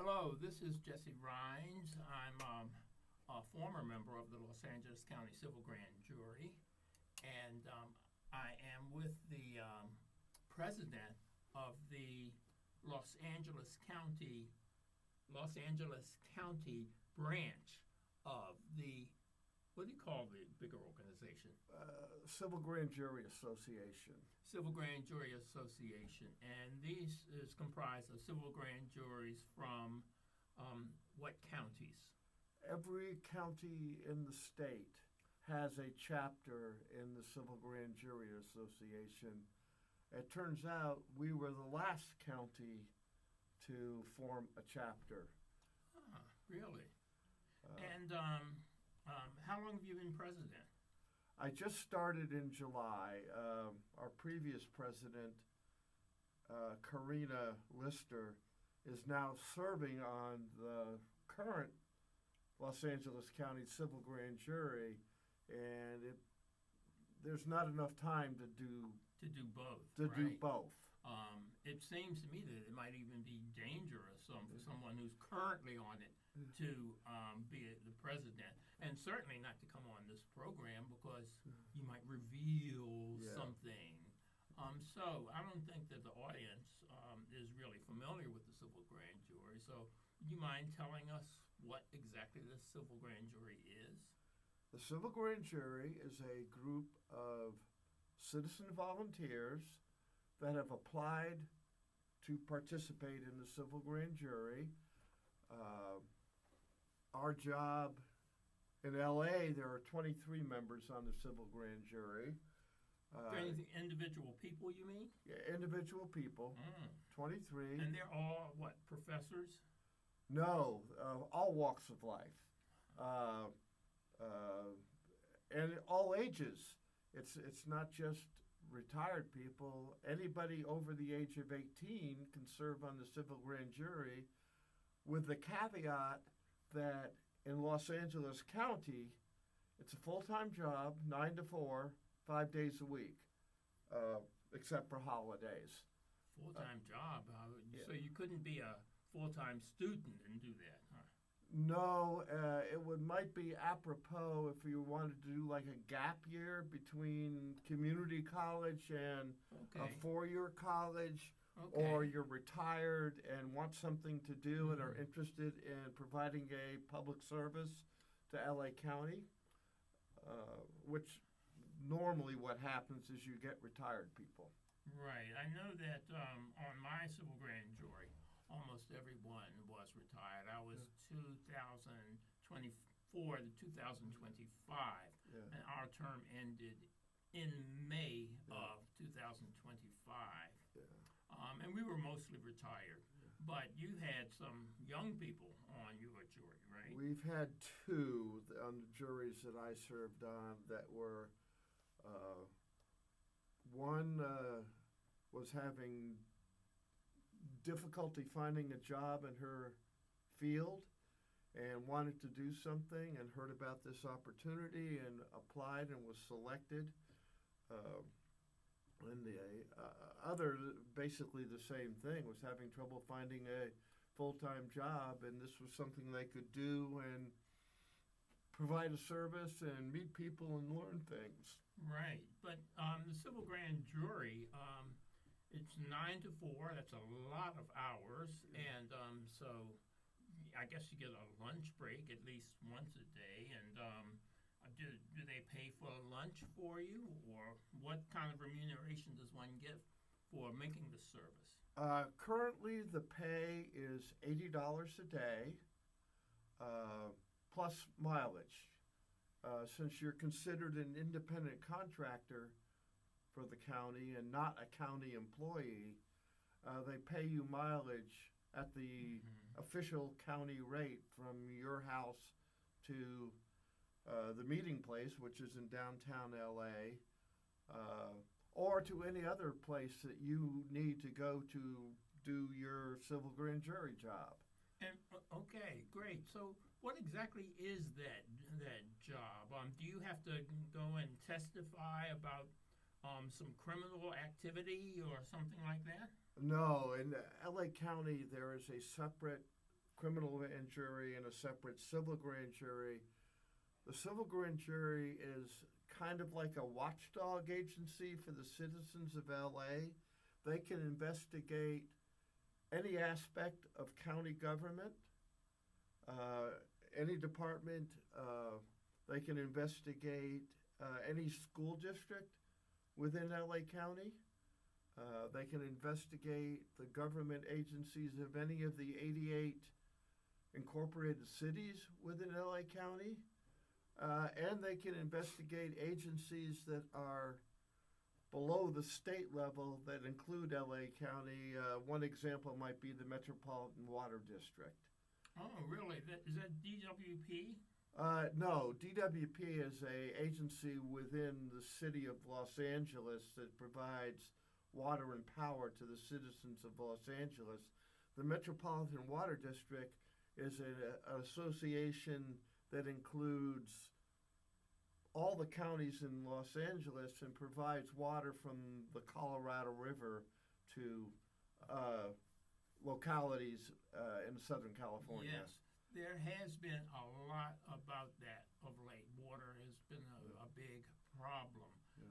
Hello, this is Jesse Rhines. I'm a former member of the Los Angeles County Civil Grand Jury, and I am with the president of the Los Angeles County branch of the, what do you call the bigger organization? Civil Grand Jury Association. Civil Grand Jury Association, and these is comprised of civil grand juries from what counties? Every county in the state has a chapter in the Civil Grand Jury Association. It turns out we were the last county to form a chapter. Ah, really? And how long have you been president? I just started in July. Our previous president, Karina Lister, is now serving on the current Los Angeles County Civil Grand Jury, and there's not enough time to do both. do both. It seems to me that it might even be dangerous for someone who's currently on it to be the president, and certainly not to come on this program because you might reveal something. So I don't think that the audience is really familiar with the civil grand jury. So would you mind telling us what exactly the civil grand jury is? The Civil Grand Jury is a group of citizen volunteers that have applied to participate in the Civil Grand Jury. Our job in LA, there are 23 members on the Civil Grand Jury. Individual people, you mean? Yeah, individual people, 23. And they're all, what, professors? No, all walks of life. And all ages. It's not just retired people. Anybody over the age of 18 can serve on the Civil Grand Jury, with the caveat that in Los Angeles County, it's a full-time job, 9 to 4, 5 days a week, except for holidays. Full-time job? So you couldn't be a full-time student and do that, huh? No, might be apropos if you wanted to do like a gap year between community college and a four-year college, or you're retired and want something to do and are interested in providing a public service to LA County, which normally what happens is you get retired people. Right. I know that on my civil grand jury, almost everyone was retired. I was 2024 to 2025, and our term ended in May of 2025. And we were mostly retired. But you had some young people on your jury, right? We've had two on the juries that I served on that were, one was having difficulty finding a job in her field and wanted to do something and heard about this opportunity and applied and was selected. And the other, basically the same thing, was having trouble finding a full-time job, and this was something they could do and provide a service and meet people and learn things. Right. But the civil grand jury, it's 9 to 4. That's a lot of hours, and so I guess you get a lunch break at least once a day. And do they pay for lunch for you, or what kind of remuneration does one get for making the service? Currently, the pay is $80 a day, plus mileage. Since you're considered an independent contractor for the county and not a county employee, they pay you mileage at the official county rate from your house to the meeting place, which is in downtown LA, or to any other place that you need to go to do your civil grand jury job. And okay, great. So what exactly is that job? Do you have to go and testify about some criminal activity or something like that? No, in LA County there is a separate criminal grand jury and a separate civil grand jury. The civil grand jury is kind of like a watchdog agency for the citizens of LA. They can investigate any aspect of county government, any department. They can investigate any school district within LA County. They can investigate the government agencies of any of the 88 incorporated cities within LA County. And they can investigate agencies that are below the state level that include LA County. One example might be the Metropolitan Water District. Oh, really? Is that DWP? No, DWP is an agency within the city of Los Angeles that provides water and power to the citizens of Los Angeles. The Metropolitan Water District is an association that includes all the counties in Los Angeles and provides water from the Colorado River to localities in Southern California. Yes, there has been a lot about that of late. Water has been a big problem. Yeah.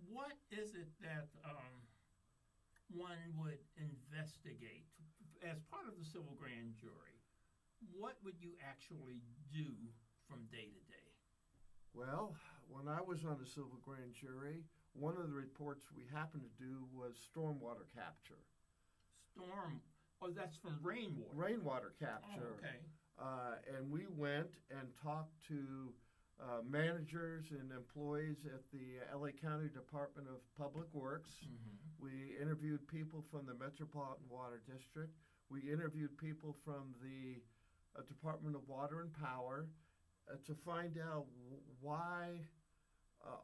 What is it that one would investigate as part of the civil grand jury? What would you actually do from day to day? Well, when I was on the civil grand jury, one of the reports we happened to do was stormwater capture. Oh, that's from rainwater. Rainwater capture. Oh, okay. And we went and talked to managers and employees at the LA County Department of Public Works. Mm-hmm. We interviewed people from the Metropolitan Water District. We interviewed people from the Department of Water and Power to find out why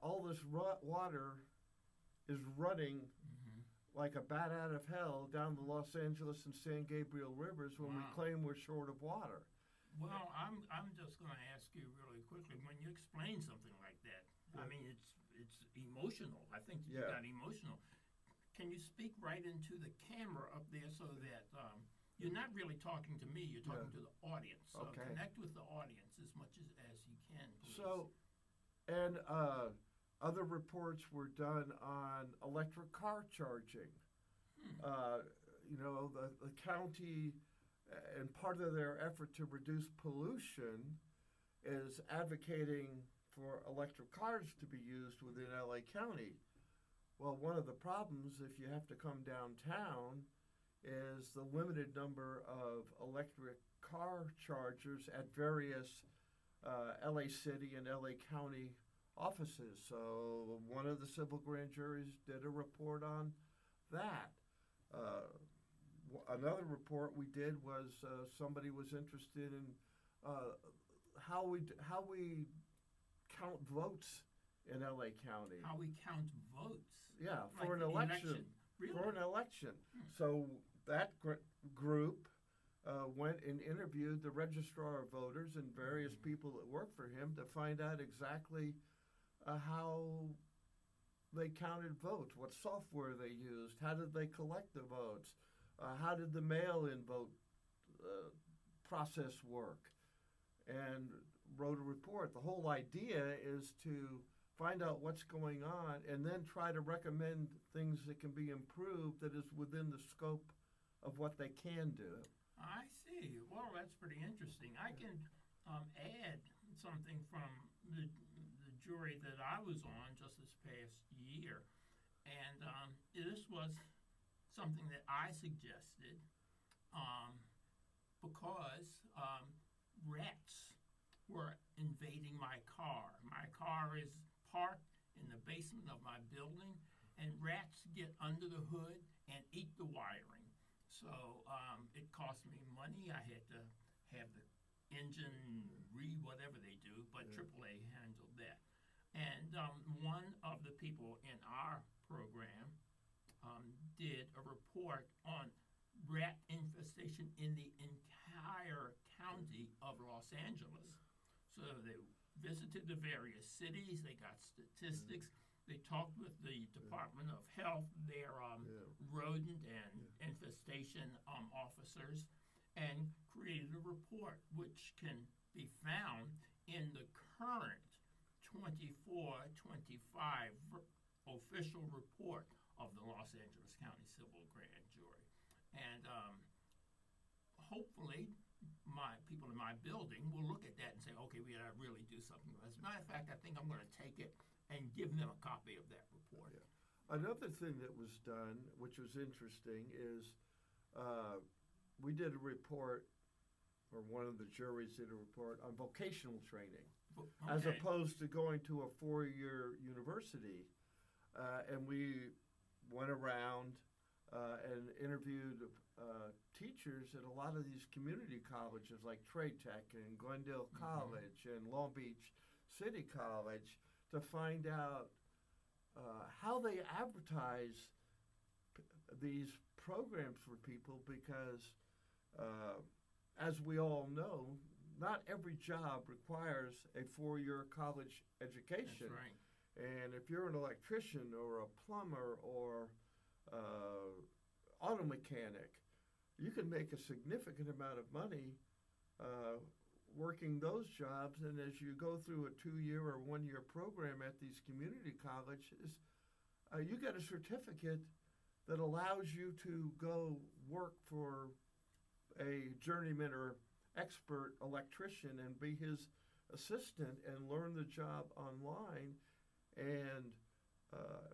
all this water is running like a bat out of hell down the Los Angeles and San Gabriel rivers when we claim we're short of water. Well, I'm just going to ask you really quickly, when you explain something like that, I mean, it's emotional. I think you got emotional. Can you speak right into the camera up there so that you're not really talking to me, you're talking to the audience. So connect with the audience as much as you can, please. So, and other reports were done on electric car charging. The county, and part of their effort to reduce pollution is advocating for electric cars to be used within LA County. Well, one of the problems, if you have to come downtown, is the limited number of electric car chargers at various LA City and LA County offices. So one of the civil grand juries did a report on that. Another report we did was somebody was interested in how we count votes in LA County. How we count votes? Yeah, like for an election. Really? For an election. So that group went and interviewed the registrar of voters and various people that work for him to find out exactly how they counted votes, what software they used, how did they collect the votes, how did the mail-in vote process work, and wrote a report. The whole idea is to find out what's going on and then try to recommend things that can be improved that is within the scope of what they can do. I see. Well, that's pretty interesting. I can add something from the jury that I was on just this past year. And this was something that I suggested because rats were invading my car. My car is parked in the basement of my building, and rats get under the hood and eat the wiring. So it cost me money. I had to have the engine whatever they do, but AAA handled that. And one of the people in our program did a report on rat infestation in the entire county of Los Angeles. So they visited the various cities, they got statistics, they talked with the Department of Health, their rodent and manifestation officers, and created a report which can be found in the current 24-25 official report of the Los Angeles County Civil Grand Jury. And hopefully people in my building will look at that and say, okay, we gotta really do something. As a matter of fact, I think I'm gonna take it and give them a copy of that report. Yeah. Another thing that was done, which was interesting, is we did a report, or one of the juries did a report on vocational training, as opposed to going to a 4-year university. And we went around and interviewed teachers at a lot of these community colleges like Trade Tech and Glendale College and Long Beach City College to find out how they advertise these programs for people, because as we all know, not every job requires a 4-year college education. That's right. And if you're an electrician or a plumber or auto mechanic, you can make a significant amount of money working those jobs. And as you go through a 2-year or 1-year program at these community colleges, you get a certificate that allows you to go work for a journeyman or expert electrician and be his assistant and learn the job online and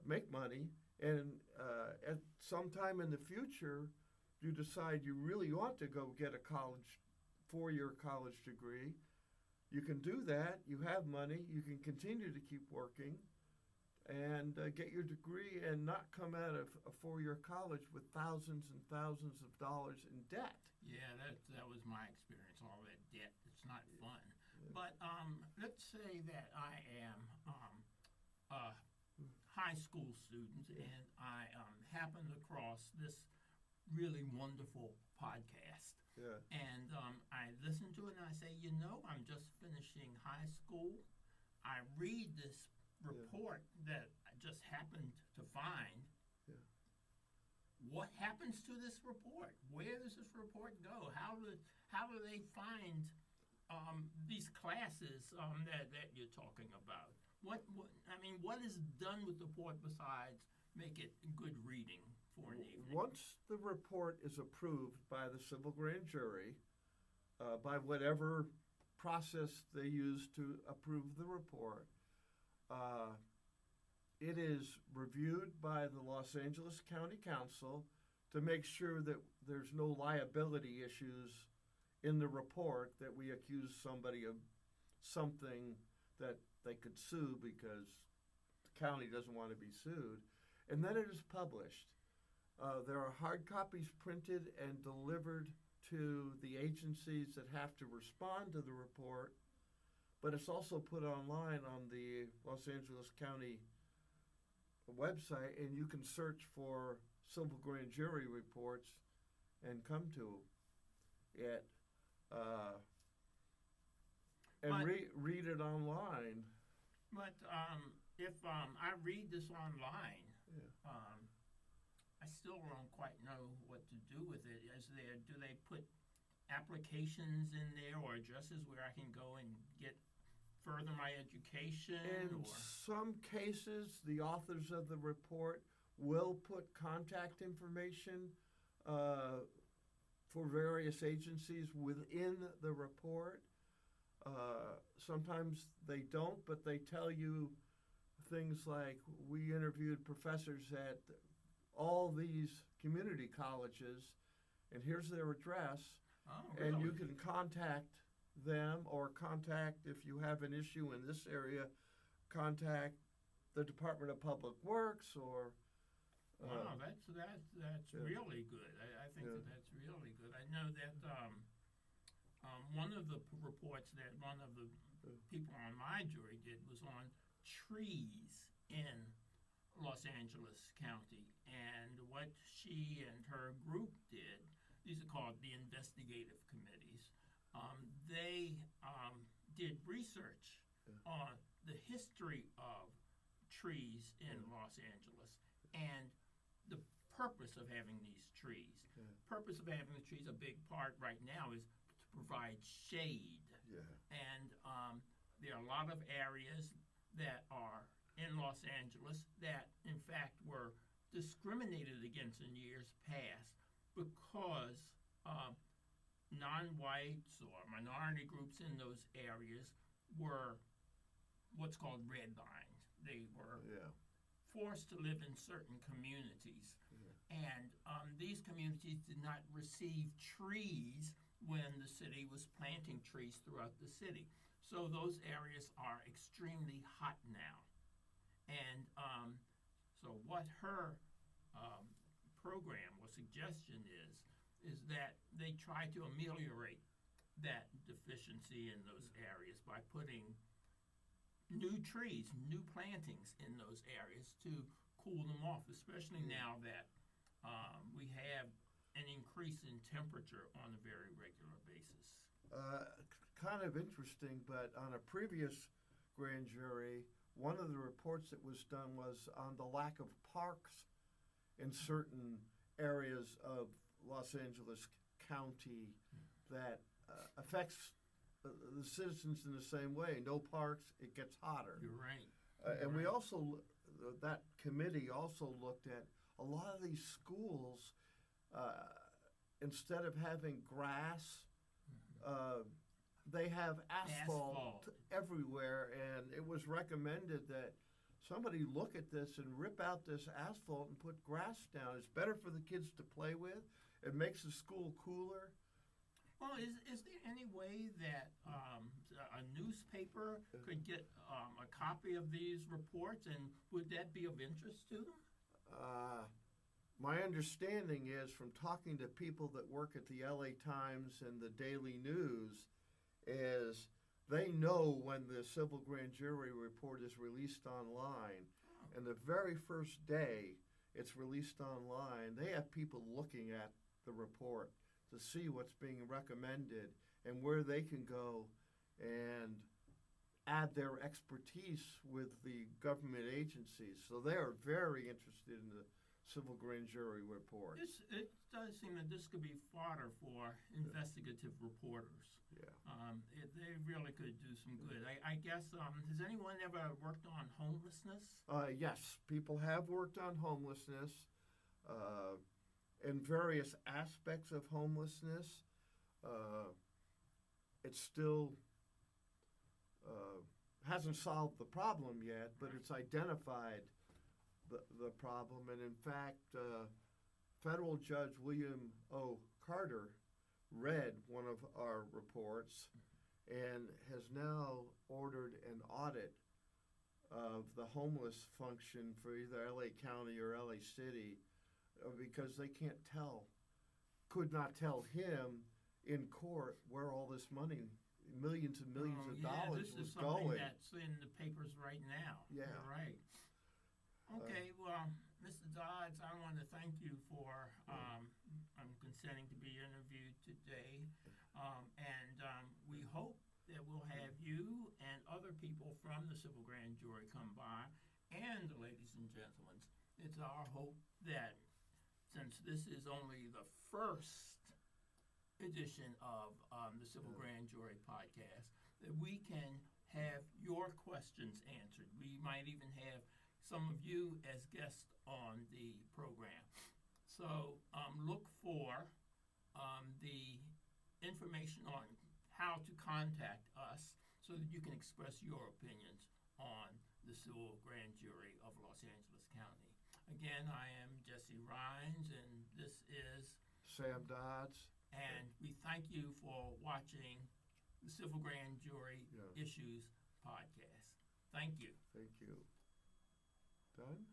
make money. And at some time in the future, you decide you really want to go get a 4-year college degree. You can do that. You have money. You can continue to keep working and get your degree and not come out of a 4-year college with thousands and thousands of dollars in debt. Yeah, that was my experience, all that debt. It's not fun. Yeah. But let's say that I am a high school student and I happened across this really wonderful podcast. Yeah. And I listen to it and I say, I'm just finishing high school. I read this report that I just happened to find. Yeah. What happens to this report? Where does this report go? How do they find these classes that you're talking about? What is done with the report besides make it good reading for an evening? Once the report is approved by the civil grand jury, by whatever process they use to approve the report, it is reviewed by the Los Angeles County Council to make sure that there's no liability issues in the report, that we accuse somebody of something that they could sue because the county doesn't want to be sued. And then it is published. There are hard copies printed and delivered to the agencies that have to respond to the report, but it's also put online on the Los Angeles County website, and you can search for civil grand jury reports and come to it and read it online. But if I read this online, I still don't quite know what to do with it. Do they put applications in there or addresses where I can go and get further my education? In some cases, the authors of the report will put contact information for various agencies within the report. Sometimes they don't, but they tell you things like, we interviewed professors at all these community colleges, and here's their address. Oh, really? And you can contact them, or contact, if you have an issue in this area, contact the Department of Public Works or... wow, that's really good. I think that's really good. I know that one of the reports that one of the people on my jury did was on trees in Los Angeles County, and what she and her group did, these are called the investigative committees, they did research on the history of trees in Los Angeles, and the purpose of having these trees. Yeah. Purpose of having the trees, a big part right now is to provide shade. Yeah. And there are a lot of areas that are in Los Angeles that, in fact, were discriminated against in years past because non-whites or minority groups in those areas were what's called redlined. They were forced to live in certain communities. And these communities did not receive trees when the city was planting trees throughout the city. So those areas are extremely hot now. And so what her program or suggestion is that they try to ameliorate that deficiency in those areas by putting new trees, new plantings in those areas to cool them off, especially now that we have an increase in temperature on a very regular basis. Kind of interesting, but on a previous grand jury, one of the reports that was done was on the lack of parks in certain areas of Los Angeles County that affects the citizens in the same way. No parks, it gets hotter. You're right. And we also, that committee also looked at a lot of these schools, instead of having grass, they have asphalt everywhere, and it was recommended that somebody look at this and rip out this asphalt and put grass down. It's better for the kids to play with. It makes the school cooler. Well, is there any way that a newspaper could get a copy of these reports, and would that be of interest to them? My understanding is from talking to people that work at the LA Times and the Daily News is they know when the civil grand jury report is released online. And the very first day it's released online, they have people looking at the report to see what's being recommended and where they can go and add their expertise with the government agencies. So they are very interested in the civil grand jury report. It does seem that this could be fodder for investigative reporters. Yeah. They really could do some good. I guess, has anyone ever worked on homelessness? Yes, people have worked on homelessness and various aspects of homelessness. It still hasn't solved the problem yet, but it's identified the problem. And in fact, federal judge William O. Carter read one of our reports and has now ordered an audit of the homeless function for either LA County or LA City because they could not tell him in court where all this money, millions and millions of dollars, was going. This is something that's in the papers right now. Yeah. You're right. Okay, well, Mr. Dodds, I want to thank you for consenting to be interviewed today. We hope that we'll have you and other people from the civil grand jury come by. And, ladies and gentlemen, it's our hope that since this is only the first edition of the Civil Grand Jury podcast, that we can have your questions answered. We might even have some of you as guests on the program. So look for the information on how to contact us so that you can express your opinions on the Civil Grand Jury of Los Angeles County. Again, I am Jesse Rhines, and this is Sam Dodds. And we thank you for watching the Civil Grand Jury Issues podcast. Thank you. Thank you. Done?